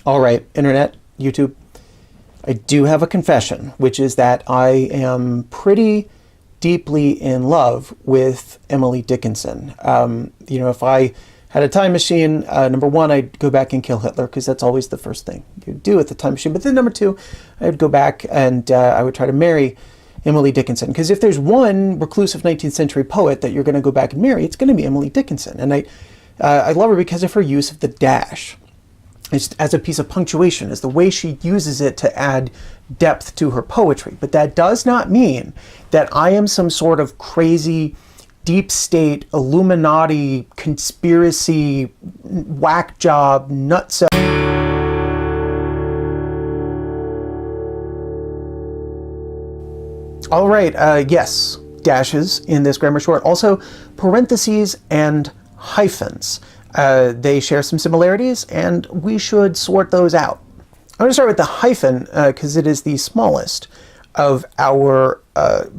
All right, internet, YouTube. I do have a confession, which is that I am pretty deeply in love with Emily Dickinson. If I had a time machine, number one, I'd go back and kill Hitler, because that's always the first thing you do with the time machine. But then number two, I'd go back and I would try to marry Emily Dickinson. Because if there's one reclusive 19th century poet that you're going to go back and marry, it's going to be Emily Dickinson. And I love her because of her use of the dash as a piece of punctuation, as the way she uses it to add depth to her poetry. But that does not mean that I am some sort of crazy deep state Illuminati conspiracy whack job nutso. All right, yes, dashes in this grammar short. Also, parentheses and hyphens. They share some similarities, and we should sort those out. I'm going to start with the hyphen because it is the smallest of our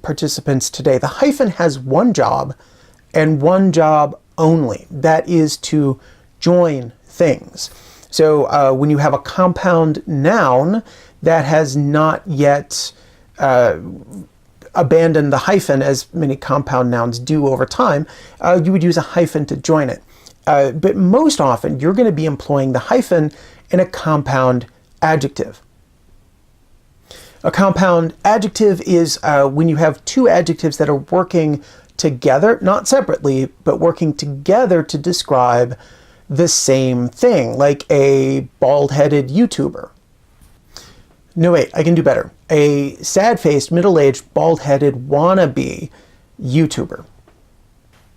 participants today. The hyphen has one job and one job only. That is to join things. So when you have a compound noun that has not yet abandoned the hyphen, as many compound nouns do over time, you would use a hyphen to join it. But most often, you're going to be employing the hyphen in a compound adjective. A compound adjective is when you have two adjectives that are working together, not separately, but working together to describe the same thing, like a bald-headed YouTuber. No, wait, I can do better. A sad-faced, middle-aged, bald-headed wannabe YouTuber.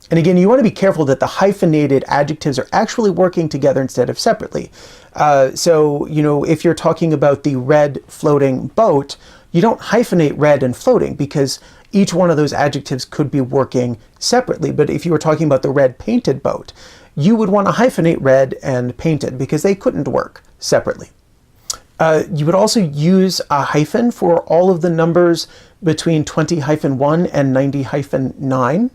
And again, you want to be careful that the hyphenated adjectives are actually working together instead of separately. So, if you're talking about the red floating boat, you don't hyphenate red and floating because each one of those adjectives could be working separately. But if you were talking about the red painted boat, you would want to hyphenate red and painted because they couldn't work separately. You would also use a hyphen for all of the numbers between 20-1 and 90-9.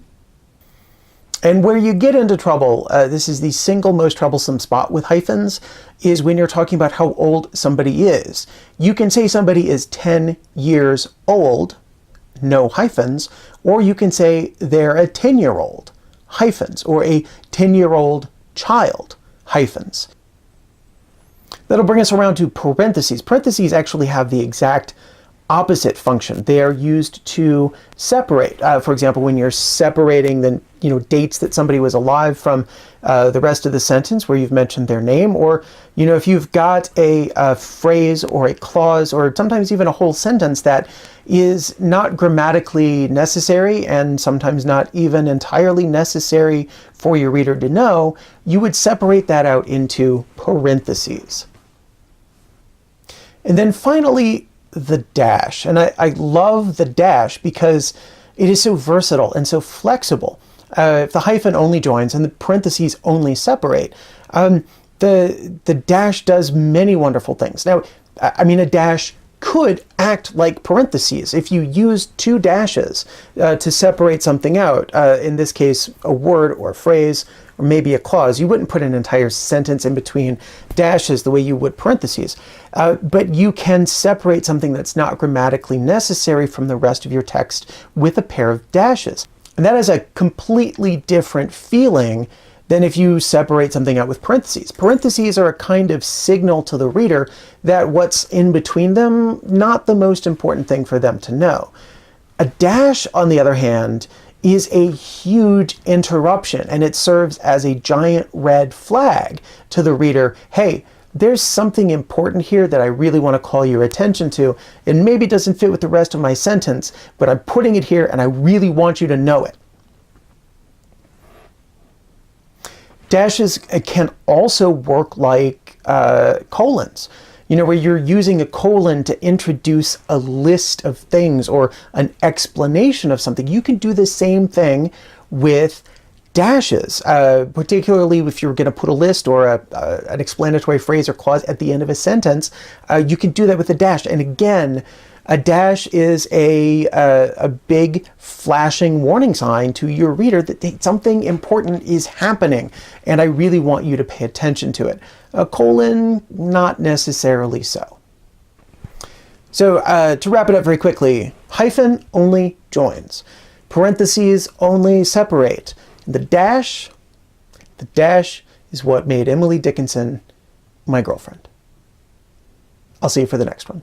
And where you get into trouble, this is the single most troublesome spot with hyphens, is when you're talking about how old somebody is. You can say somebody is 10 years old, no hyphens, or you can say they're a 10-year-old, hyphens, or a 10-year-old child, hyphens. That'll bring us around to parentheses. Parentheses actually have the exact opposite function. They are used to separate. For example, when you're separating the dates that somebody was alive from the rest of the sentence where you've mentioned their name, or if you've got a phrase or a clause or sometimes even a whole sentence that is not grammatically necessary and sometimes not even entirely necessary for your reader to know, you would separate that out into parentheses. And then finally, the dash. And I love the dash because it is so versatile and so flexible. If the hyphen only joins and the parentheses only separate, the dash does many wonderful things. Now, a dash could act like parentheses. If you use two dashes to separate something out, in this case, a word or a phrase, or maybe a clause, you wouldn't put an entire sentence in between dashes the way you would parentheses. But you can separate something that's not grammatically necessary from the rest of your text with a pair of dashes. And that is a completely different feeling than if you separate something out with parentheses. Parentheses are a kind of signal to the reader that what's in between them, not the most important thing for them to know. A dash, on the other hand, is a huge interruption, and it serves as a giant red flag to the reader. Hey, there's something important here that I really want to call your attention to. It maybe doesn't fit with the rest of my sentence, but I'm putting it here and I really want you to know it. Dashes can also work like colons, where you're using a colon to introduce a list of things or an explanation of something. You can do the same thing with dashes, particularly if you're going to put a list or an explanatory phrase or clause at the end of a sentence. You can do that with a dash. And again, A dash is a big flashing warning sign to your reader that something important is happening, and I really want you to pay attention to it. A colon, not necessarily so. So to wrap it up very quickly, hyphen only joins. Parentheses only separate. The dash is what made Emily Dickinson my girlfriend. I'll see you for the next one.